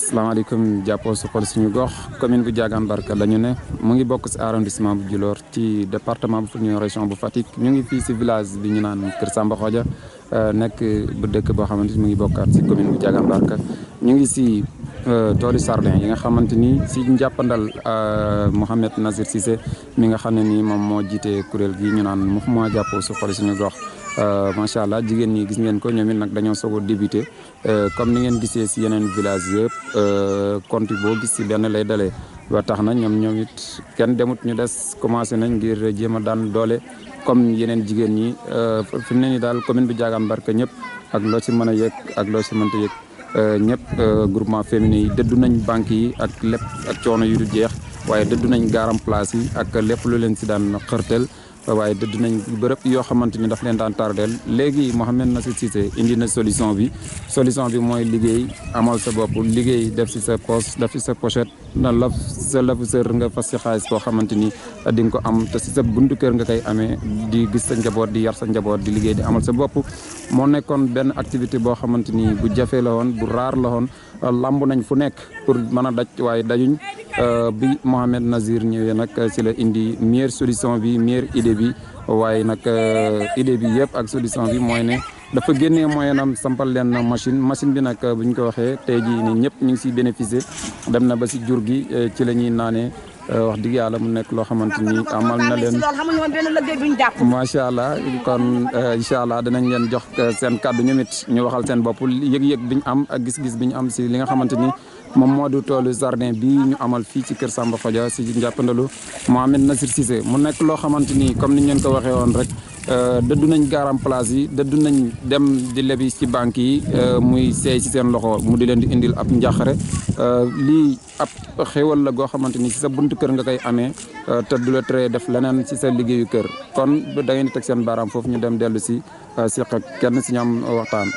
asalaamaaleykum jàppoo suqal suñu gox commune bu Diagane Barka la ñu ne mu ngi bokk si arrondissement bu Djilor ci département bu Foundiougne région bu Fatick ñu ngi fii si village bi ñu naan Kër Samba Xoja nekk bu dëkk boo xamante ni mu ngi bokkaat si commune bu Diagane Barka ñu ngi si toolu sardin yi nga xamante ni si njàppandal Mouhamed Nazir Cissé mi nga xam ne ni moom moo jiite kuréel gi ñu naan mouvement jàppoo suqal suñu gox. macha allah jigéen ñi gis ngeen ko ñoom it nag dañoo soog a débuté comme ni ngeen gisee si yeneen village yëpp compte boo gis si benn lay dalee ba tax na ñoom it kenn demut ñu des commencé nañ ngir jéem a daan doole comme yeneen jigéen ñi fi mu ne nii daal commune bu Diagane Barka ñëpp ak loo ci mën a yëg ak loo ci mënta yëg ñëpp groupement féminin yi dëddu nañ banques yi ak lépp ak coono yu du jeex waaye dëddu nañ garam place yi ak lépp lu leen si daan xërtel waaye dëdd nañ bërëb yoo xamante ni daf leen daan tardeel léegi Mouhamed Nazir Cissé indi na solution bi mooy liggéey amal sa bopp liggéey def si sa poche def si sa pochette na laf sa lafu sër nga fas si xaalis boo xamante ni di nga ko am te si sa buntu kër nga koy amee di gis sa njaboot di yar sa njaboot di liggéey di amal sa bopp moo nekkoon benn activité boo xamante ni bu jafe la woon bu raar la woon lamb nañ fu nekk pour mën a daj waaye dajuñ bi Mouhamed Nazir ñëwee nag si la indi meilleure solution bi meilleure idée bi waaye nag idée bi yëpp ak solution bi mooy ne dafa génnee moyenam sampal leen machine bi nag bu ñu ko waxee tey jii nii ñëpp ñu ngi siy bénéficier dem na ba si jur gi ci la ñuy naanee wax dëgg yàlla mu nekk loo xamante ni amal na leen macha allah kon incha allah dinañ leen jox seen kàddu ñoom it ñu waxal seen bopp yëg-yëg bi ñu am ak gis-gis bi ñu am si li nga xamante ni moom moo du toolu jardin bi ñu amal fii ci Kër Samba Xoja si njàppandalu Mouhamed Nazir Cissé mu nekk loo xamante ni comme ni ñu leen ko waxee woon rek dëddu nañ garam place yi dëddu nañ dem di lebi ci banque yi muy seey ci seen loxo mu di leen di indil ab njàqare lii ab xéwal la goo xamante ni ci sa buntu kër nga koy amee te du la tere def leneen ci sa liggéeyu kër kon da ngeen di teg seen baaraam foofu ñu dem dellu si seq ak kenn si ñoom waxtaan.